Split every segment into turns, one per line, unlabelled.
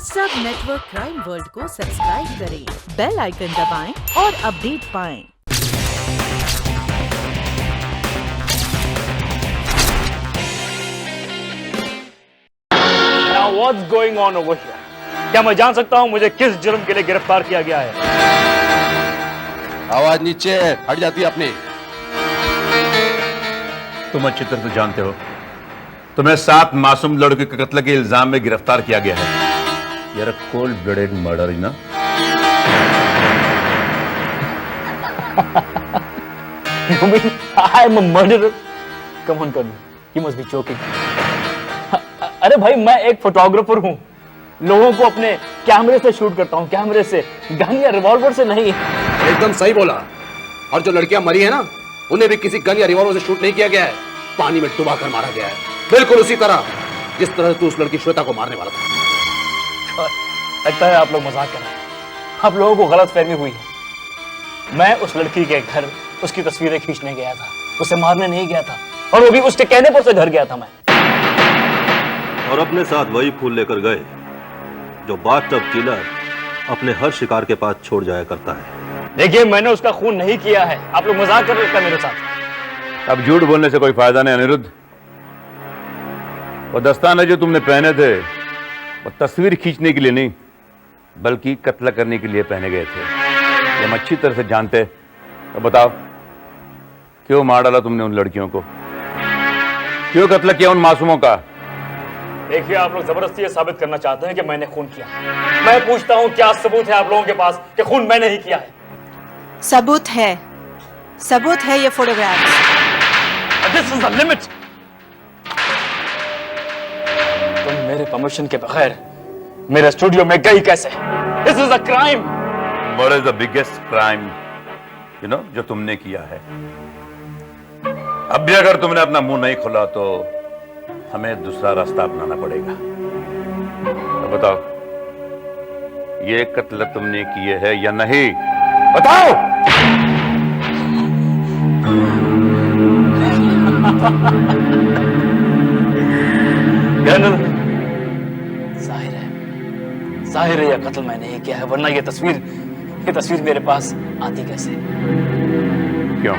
सब network crime world को subscribe करें, बेल आइकन दबाएं और अपडेट पाएं।
Now what's going on over here? क्या मैं जान सकता हूँ मुझे किस जुर्म के लिए गिरफ्तार किया गया है?
आवाज नीचे हट जाती है अपनी।
तुम अच्छी तरह से जानते हो तुम्हें 7 मासूम लड़के के कत्ल के इल्जाम में गिरफ्तार किया गया है। यार कोल्ड ब्लडेड मर्डर ही ना।
You mean I am a murderer? Come on, Colonel. You must be joking. अरे भाई मैं एक फोटोग्राफर हूँ, लोगों को अपने कैमरे से शूट करता हूँ, कैमरे से, गन या रिवॉल्वर से नहीं।
एकदम सही बोला। और जो लड़कियां मरी है ना, उन्हें भी किसी गन या रिवॉल्वर से शूट नहीं किया गया है, पानी में डुबा कर मारा गया है। बिल्कुल उसी तरह जिस तरह तू उस लड़की श्वेता को मारने वाला था।
लगता है आप लोग मजाक कर रहे हैं। आप लोगों को गलत फहमी हुई है। मैं उस लड़की के घर उसकी तस्वीरें खींचने गया था, उसे मारने नहीं गया था, और वो भी उसके कहने पर से घर गया था मैं।
और अपने साथ वही फूल लेकर गए जो बाथटब किलर अपने हर शिकार के पास छोड़ जाया करता है।
देखिए मैंने उसका खून नहीं किया है, आप लोग मजाक कर रहे हैं मेरे साथ।
अब झूठ बोलने से कोई फायदा नहीं अनिरुद्ध। वो दस्ताने जो तुमने पहने थे वो तस्वीर खींचने के लिए नहीं बल्कि कत्ल करने के लिए पहने गए थे। ये हम अच्छी तरह से जानते। तो बताओ क्यों मार डाला तुमने उन लड़कियों को? क्यों कत्ल किया उन मासूमों का?
देखिए आप लोग जबरदस्ती ये साबित करना चाहते हैं कि मैंने खून किया है। मैं पूछता हूं क्या सबूत है आप लोगों के पास कि खून मैंने ही किया है?
सबूत है ये photographs.
This is the limit. तुम मेरे परमिशन के बगैर मेरे स्टूडियो में गई कैसे? This is a crime.
What is the biggest crime, you know, जो तुमने किया है? अब भी अगर तुमने अपना मुंह नहीं खोला तो हमें दूसरा रास्ता अपनाना पड़ेगा। तो बताओ ये कत्ल तुमने किए है या नहीं? बताओ।
जनरल, जाहिर है यह कत्ल मैंने ही किया है, वरना ये तस्वीर मेरे पास आती कैसे?
क्यों?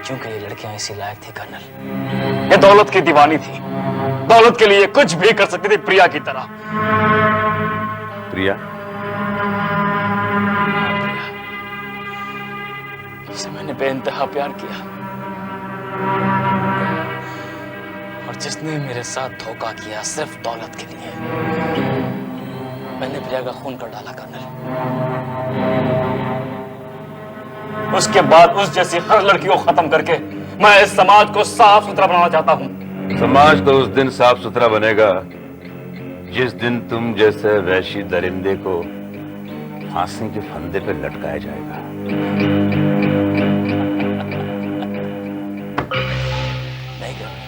क्योंकि ये लड़कियां इसी लायक थी कर्नल। ये दौलत की दीवानी थी, दौलत के लिए कुछ भी कर सकती थी, प्रिया की तरह।
प्रिया?
जिसे मैंने बेइंतहा प्यार किया और जिसने मेरे साथ धोखा किया सिर्फ दौलत के लिए। मैंने प्रिया का खून कर डाला कर्नल। उसके बाद उस जैसी हर लड़की को खत्म करके मैं इस समाज को साफ सुथरा बनाना चाहता हूं।
समाज तो उस दिन साफ सुथरा बनेगा जिस दिन तुम जैसे वैशी दरिंदे को फांसी के फंदे पे लटकाया जाएगा।
नहीं कर्नल,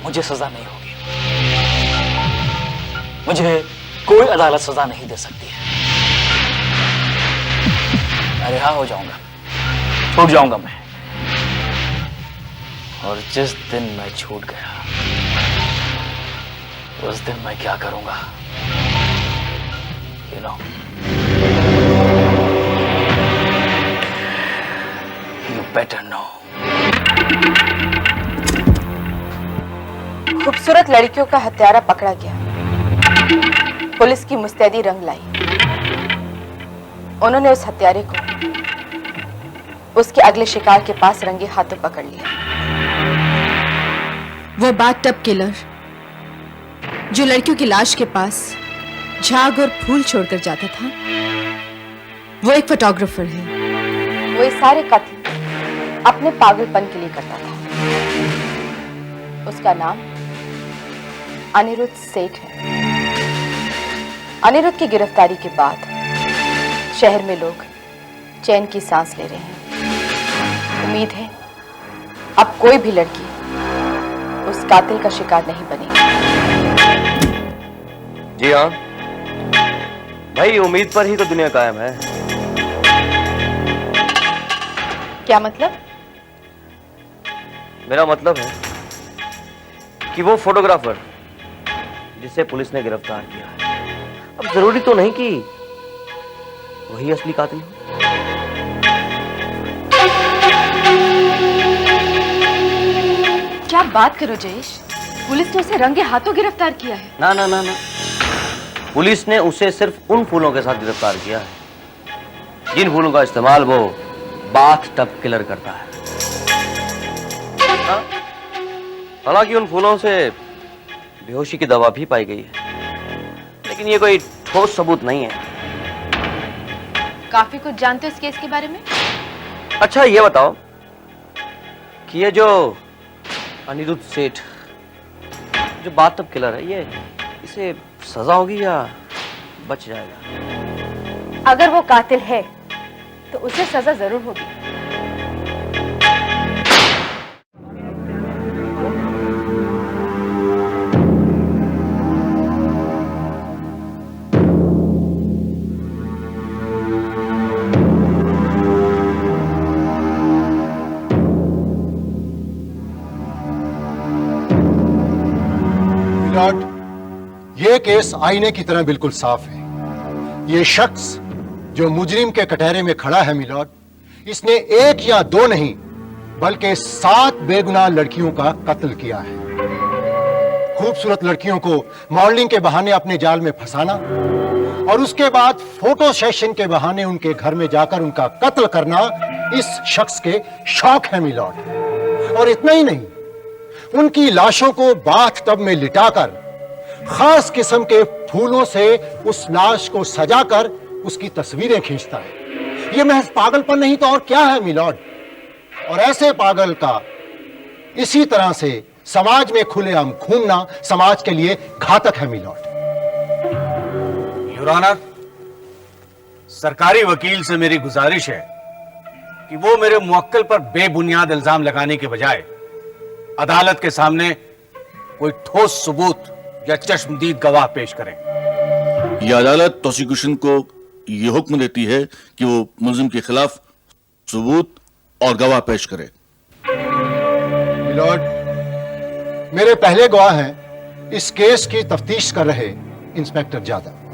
मुझे सजा नहीं होगी। मुझे कोई अदालत सजा नहीं दे सकती है। मैं रिहा हो जाऊंगा, छूट जाऊंगा मैं। और जिस दिन मैं छूट गया उस दिन मैं क्या करूंगा, you know, you better know.
खूबसूरत लड़कियों का हत्यारा पकड़ा गया। पुलिस की मुस्तैदी रंग लाई। उन्होंने उस हत्यारे को उसके अगले शिकार के पास रंगे हाथों पकड़ लिया।
वो बाथटब किलर जो लड़कियों की लाश के पास झाग और फूल छोड़कर जाता था, वो एक फोटोग्राफर है।
वो ये सारे कत्ल अपने पागलपन के लिए करता था। उसका नाम अनिरुद्ध सेठ है। अनिरुद्ध की गिरफ्तारी के बाद शहर में लोग चैन की सांस ले रहे हैं। उम्मीद है अब कोई भी लड़की उस कातिल का शिकार नहीं बनेगी।
जी हाँ भाई, उम्मीद पर ही तो दुनिया कायम है।
क्या मतलब?
मेरा मतलब है कि वो फोटोग्राफर जिसे पुलिस ने गिरफ्तार किया है। अब जरूरी तो नहीं कि वही असली कातिल हो।
क्या बात करो जयेश, पुलिस ने उसे रंगे हाथों गिरफ्तार किया है।
ना ना ना ना, पुलिस ने उसे सिर्फ उन फूलों के साथ गिरफ्तार किया है जिन फूलों का इस्तेमाल वो बाथ टब किलर करता है। हाँ? हालांकि उन फूलों से बेहोशी की दवा भी पाई गई है, लेकिन ये कोई ठोस सबूत नहीं है।
काफी कुछ जानते हो इस केस के बारे में?
अच्छा ये बताओ कि ये जो अनिरुद्ध सेठ जो बाथ टब किलर है, ये इसे सजा होगी या बच जाएगा?
अगर वो कातिल है तो उसे सजा जरूर होगी।
ये केस आईने की तरह बिल्कुल साफ है। ये शख्स जो मुजरिम के कटहरे में खड़ा है मिलॉर्ड, इसने एक या दो नहीं बल्कि 7 बेगुनाह लड़कियों का कत्ल किया है। खूबसूरत लड़कियों को मॉडलिंग के बहाने अपने जाल में फंसाना और उसके बाद फोटो सेशन के बहाने उनके घर में जाकर उनका कत्ल करना इस शख्स के शौक है मिलॉर्ड। और इतना ही नहीं, उनकी लाशों को बाथ टब में लिटाकर खास किस्म के फूलों से उस लाश को सजाकर उसकी तस्वीरें खींचता है। यह महज पागलपन नहीं तो और क्या है मिलॉर्ड। और ऐसे पागल का इसी तरह से समाज में खुलेआम घूमना समाज के लिए घातक है मिलॉर्ड।
योर ऑनर, सरकारी वकील से मेरी गुजारिश है कि वो मेरे मुवक्किल पर बेबुनियाद इल्जाम लगाने के बजाय अदालत के सामने कोई ठोस सबूत या चश्मदीद गवाह पेश करें।
यह अदालत प्रोसिक्यूशन को यह हुक्म देती है कि वो मुलजिम के खिलाफ सबूत और गवाह पेश करे।
मिलॉर्ड, मेरे पहले गवाह हैं इस केस की तफ्तीश कर रहे इंस्पेक्टर जादव।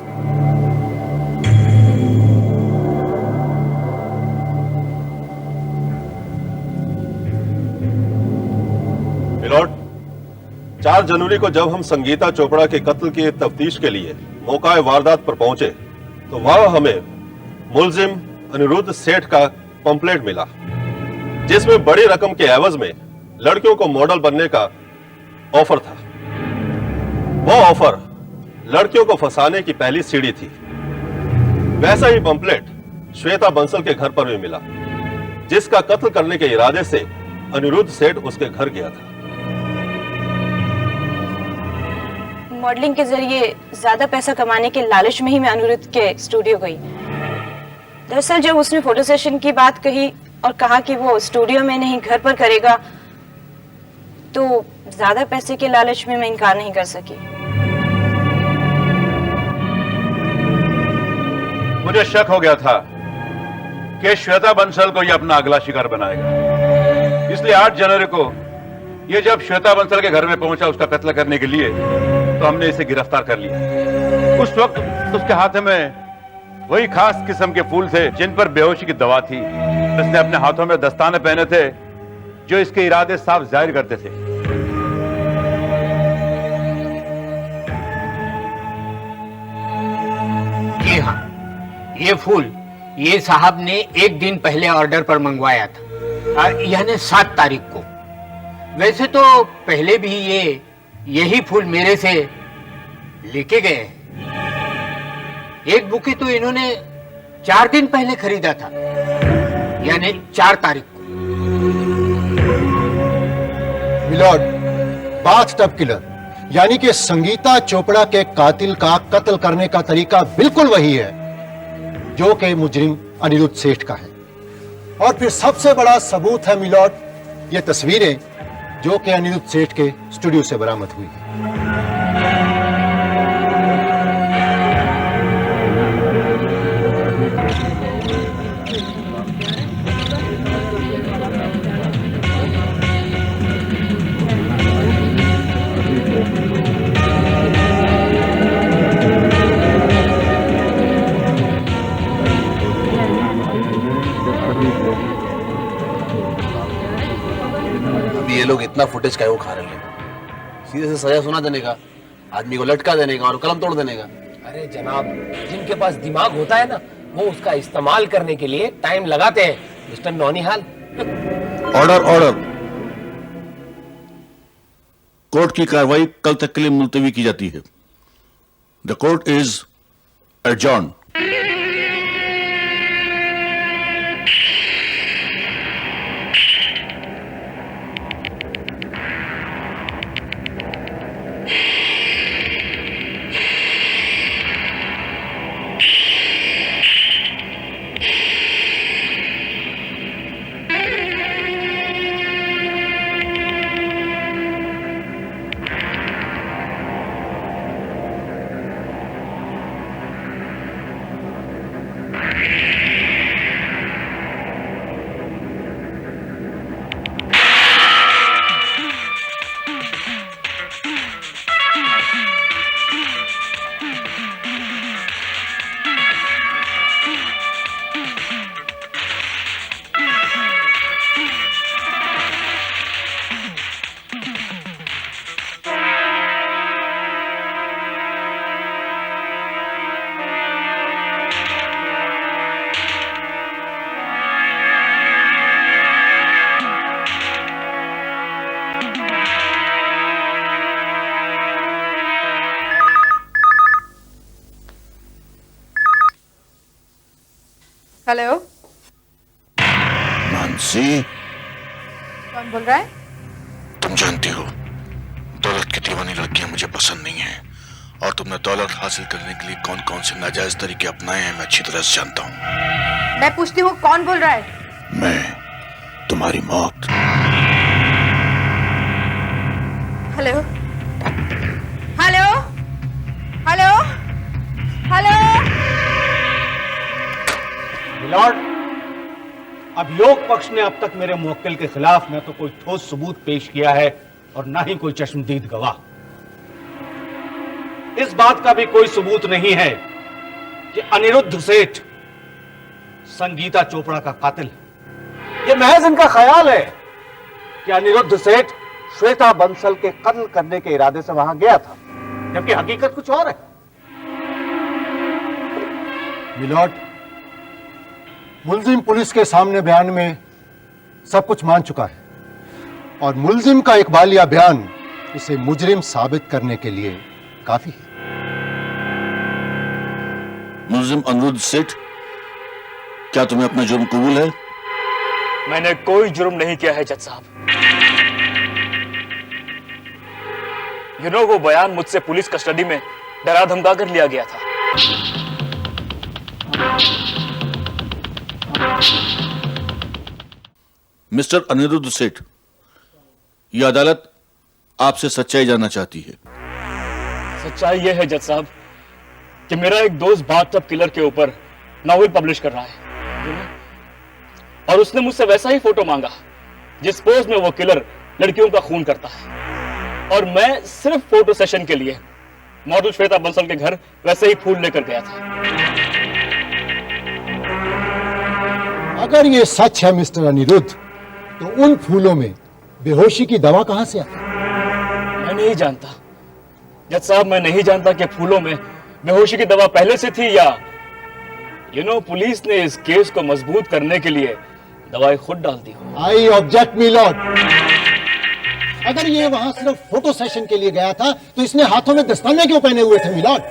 मिलॉर्ड, 4 जनवरी को जब हम संगीता चोपड़ा के कत्ल की तफ्तीश के लिए मौका वारदात पर पहुंचे तो वहां हमें मुलजिम अनिरुद्ध सेठ का पंपलेट मिला, जिसमें बड़ी रकम के एवज में लड़कियों को मॉडल बनने का ऑफर था। वो ऑफर लड़कियों को फंसाने की पहली सीढ़ी थी। वैसा ही पंपलेट श्वेता बंसल के घर पर भी मिला, जिसका कत्ल करने के इरादे से अनिरुद्ध सेठ उसके घर गया था।
मॉडलिंग के जरिए ज्यादा पैसा कमाने के लालच में ही मैं अनिरुद्ध के स्टूडियो गई। दरअसल जब उसने फोटो सेशन की बात कही और कहा कि वो स्टूडियो में नहीं घर पर करेगा, तो ज्यादा पैसे के लालच में मैं इनकार नहीं कर सकी।
मुझे शक हो गया था कि श्वेता बंसल को यह अपना अगला शिकार बनाएगा, इसलिए 8 जनवरी को यह जब श्वेता बंसल के घर में पहुंचा उसका कत्ल करने के लिए, तो हमने इसे गिरफ्तार कर लिया। उस वक्त उसके हाथ में वही खास किस्म के फूल थे जिन पर बेहोशी की दवा थी। उसने अपने हाथों में दस्ताने पहने थे जो इसके इरादे साफ जाहिर करते थे।
जी हाँ, ये फूल ये साहब ने 1 दिन पहले ऑर्डर पर मंगवाया था, यानी 7 तारीख को। वैसे तो पहले भी यही फूल मेरे से लेके गए हैं। एक बुके तो इन्होंने 4 दिन पहले खरीदा था, यानी 4 तारीख को।
मिलॉर्ड, बाथ टब किलर यानी कि संगीता चोपड़ा के कातिल का कत्ल करने का तरीका बिल्कुल वही है जो कि मुजरिम अनिरुद्ध सेठ का है। और फिर सबसे बड़ा सबूत है मिलॉर्ड, ये तस्वीरें जो कि अनिरुद्ध सेठ के स्टूडियो से बरामद हुई है।
ये लोग इतना फुटेज का वो खा रहे हैं, सीधे से सजा सुना देने का, आदमी को लटका देने का और कलम तोड़ देने का।
अरे जनाब, जिनके पास दिमाग होता है ना, वो उसका इस्तेमाल करने के लिए टाइम लगाते हैं, mister Naunihal.
Order order. Court की कार्रवाई कल तक के लिए मुलतवी की जाती है। The court is adjourn.
Hello,
Mansi,
कौन बोल रहा है?
तुम जानती हो दौलत की दीवानी लड़कियां मुझे पसंद नहीं है, और तुमने दौलत हासिल करने के लिए कौन कौन से नाजायज तरीके अपनाए हैं मैं अच्छी तरह से जानता हूँ।
मैं पूछती हूँ, कौन बोल रहा है?
मैं, तुम्हारी मौत।
Hello, hello, hello, hello.
Milord, अभियोग पक्ष ने अब तक मेरे मुवक्किल के खिलाफ न तो कोई ठोस सबूत पेश किया है और न ही कोई चश्मदीद गवाह। इस बात का भी कोई सबूत नहीं है कि अनिरुद्ध सेठ संगीता चोपड़ा का कातिल है। यह महज इनका ख्याल है कि अनिरुद्ध सेठ श्वेता बंसल के कत्ल करने के इरादे से वहां गया था, जबकि हकीकत कुछ और है।
मिलॉर्ड, मुल्जिम पुलिस के सामने बयान में सब कुछ मान चुका है, और मुल्जिम का इकबालिया बयान इसे मुजरिम साबित करने के लिए काफी है।
मुल्जिम अनिरुद्ध सेठ, क्या तुम्हें अपना जुर्म कबूल है?
मैंने कोई जुर्म नहीं किया है जज साहब। वो बयान मुझसे पुलिस कस्टडी में डरा धमका कर लिया गया था।
मिस्टर अनिरुद्ध सेठ, यह अदालत आपसे सच्चाई जानना चाहती है।
सच्चाई यह है जज साहब कि मेरा एक दोस्त बाथटब किलर के ऊपर नॉवेल पब्लिश कर रहा है, और उसने मुझसे वैसा ही फोटो मांगा जिस पोज में वो किलर लड़कियों का खून करता है, और मैं सिर्फ फोटो सेशन के लिए मॉडल श्वेता बंसल के घर वैसे ही फूल लेकर गया था।
अगर ये सच है मिस्टर अनिरुद्ध, तो उन फूलों में बेहोशी की दवा कहां से आई?
मैं नहीं जानता जज साहब, मैं नहीं जानता कि फूलों में बेहोशी की दवा पहले से थी या पुलिस ने इस केस को मजबूत करने के लिए दवाई खुद डाल दी हो।
I object me Lord. अगर ये वहां सिर्फ फोटो सेशन के लिए गया था, तो इसने हाथों में दस्ताने क्यों पहने हुए थे मिलॉर्ड?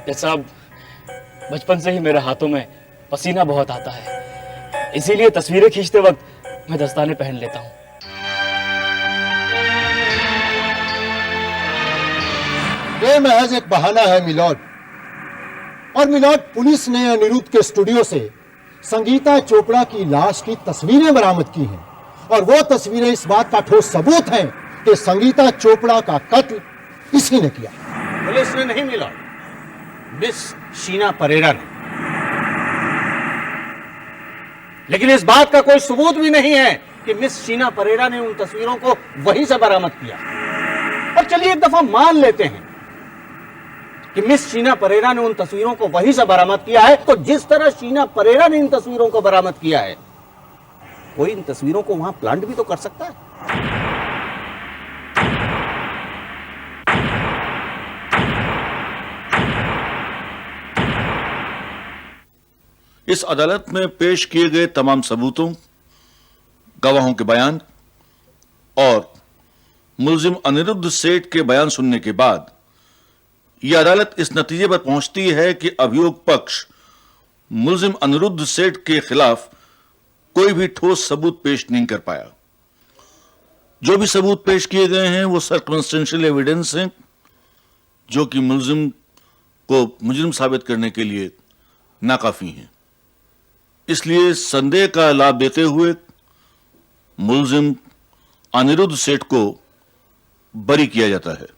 जज साहब, बचपन से ही मेरे हाथों में पसीना बहुत आता है, इसीलिए तस्वीरें खींचते वक्त मैं दस्ताने पहन लेता हूं।
ये महज एक बहाना है मिलॉर्ड। और मिलॉर्ड, पुलिस ने अनिरुद्ध के स्टूडियो से संगीता चोपड़ा की लाश की तस्वीरें बरामद की हैं, और वो तस्वीरें इस बात का ठोस सबूत हैं कि संगीता चोपड़ा का कत्ल इसी ने किया।
पुलिस ने नहीं मिला, मिस शीना परेरा ने। लेकिन इस बात का कोई सबूत भी नहीं है कि मिस शीना परेरा ने उन तस्वीरों को वहीं से बरामद किया। और चलिए एक दफा मान लेते हैं कि मिस शीना परेरा ने उन तस्वीरों को वहीं से बरामद किया है, तो जिस तरह शीना परेरा ने इन तस्वीरों को बरामद किया है,
कोई इन तस्वीरों को वहां प्लांट भी तो कर सकता है।
इस अदालत में पेश किए गए तमाम सबूतों, गवाहों के बयान और मुलजिम अनिरुद्ध सेठ के बयान सुनने के बाद यह अदालत इस नतीजे पर पहुंचती है कि अभियोग पक्ष मुलजिम अनिरुद्ध सेठ के खिलाफ कोई भी ठोस सबूत पेश नहीं कर पाया। जो भी सबूत पेश किए गए हैं वो सर्कमस्टेंशियल एविडेंस हैं, जो कि मुलजिम को मुजरिम साबित करने के लिए नाकाफी हैं। इसलिए संदेह का लाभ देते हुए मुलजिम अनिरुद्ध सेठ को बरी किया जाता है।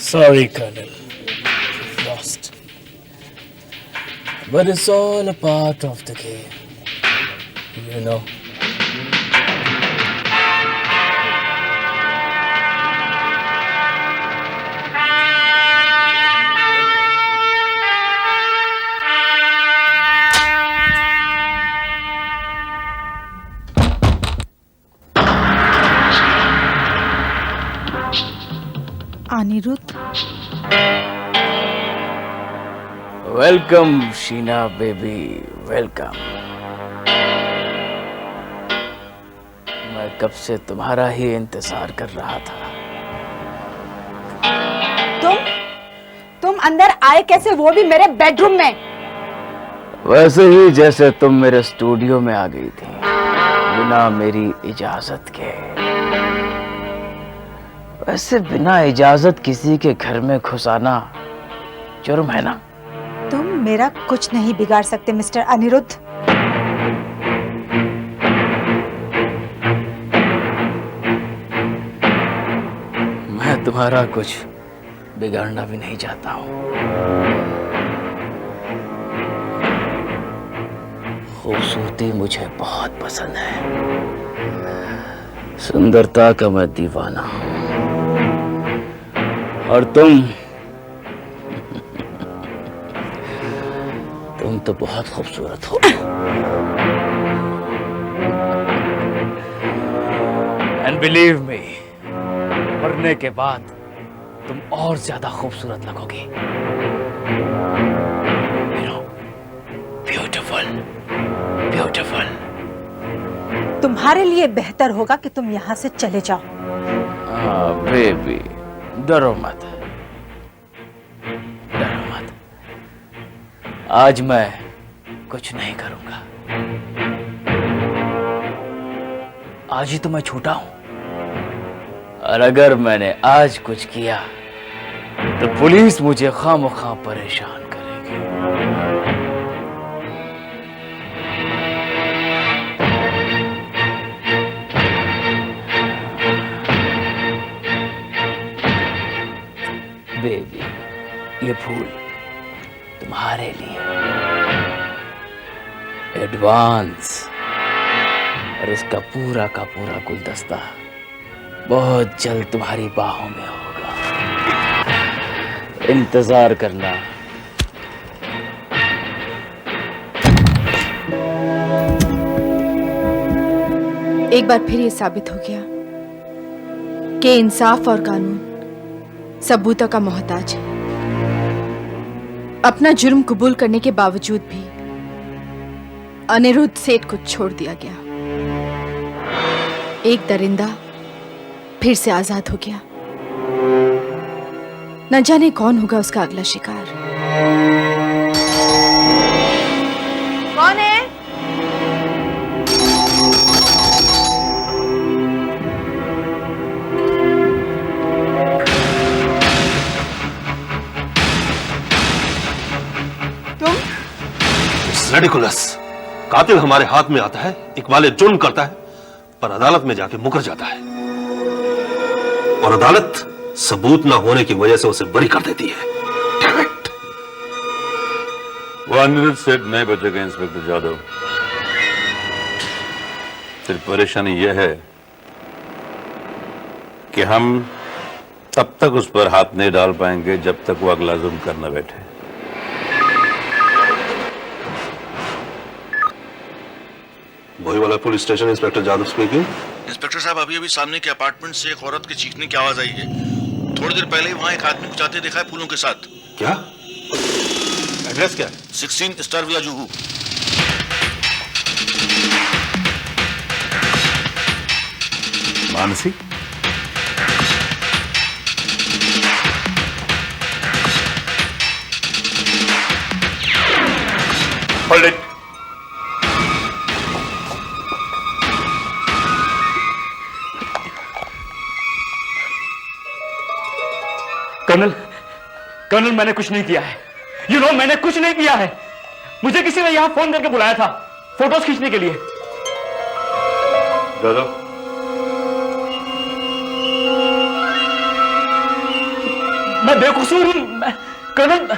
Sorry, Colonel. Lost. But it's all a part of the game. You know.
Anirudh,
welcome Sheena baby, welcome. मैं कब से तुम्हारा ही इंतजार कर रहा था।
तुम अंदर आए कैसे, वो भी मेरे बेडरूम में?
वैसे ही जैसे तुम मेरे स्टूडियो में आ गई थी, बिना मेरी इजाजत के। वैसे बिना इजाजत किसी के घर में घुस आना जुर्म है ना?
तुम मेरा कुछ नहीं बिगाड़ सकते मिस्टर अनिरुद्ध।
मैं तुम्हारा कुछ बिगाड़ना भी नहीं चाहता हूं। खूबसूरती मुझे बहुत पसंद है, सुंदरता का मैं दीवाना हूं। और तुम तो बहुत खूबसूरत हो। एंड बिलीव मी, मरने के बाद तुम और ज्यादा खूबसूरत लगोगी। Beautiful, beautiful.
तुम्हारे लिए बेहतर होगा कि तुम यहाँ से चले जाओ।
बेबी, डरो मत, डरो मत। आज मैं कुछ नहीं करूंगा। आज ही तो मैं छूटा हूं, और अगर मैंने आज कुछ किया तो पुलिस मुझे खामखा परेशान करेगी। बेबी, ये फूल तुम्हारे लिए एडवांस, और इसका पूरा का पूरा गुलदस्ता बहुत जल्द तुम्हारी बाहों में होगा। इंतजार करना।
एक बार फिर ये साबित हो गया कि इंसाफ और कानून सबूतों का मोहताज है। अपना जुर्म कबूल करने के बावजूद भी अनिरुद्ध सेठ को छोड़ दिया गया। एक दरिंदा फिर से आजाद हो गया। न जाने कौन होगा उसका अगला शिकार।
कौन है?
रेडिकुलस। कातिल हमारे हाथ में आता है, इकबाल जुर्म करता है, पर अदालत में जाके मुकर जाता है, और अदालत सबूत ना होने की वजह से उसे बरी कर देती है।
वो अनिरुद्ध सेठ नहीं बचेगा इंस्पेक्टर जादव। सिर्फ परेशानी यह है कि हम तब तक उस पर हाथ नहीं डाल पाएंगे जब तक वो अगला जुर्म करना बैठे।
वही वाला police station, inspector Jadhav speaking.
Inspector साहब, अभी अभी सामने के अपार्टमेंट से एक औरत के चीखने की आवाज आई है। थोड़ी देर पहले ही वहां एक आदमी को जाते देखा है फूलों के साथ।
क्या? एड्रेस क्या?
16 star villa Juhu.
Mansi,
hold it. Colonel, मैंने कुछ नहीं किया है। यू नो, मैंने कुछ नहीं किया है। मुझे किसी ने यहां फोन करके बुलाया था फोटोज खींचने के लिए।
जादव,
मैं बेकसूर हूं कर्नल।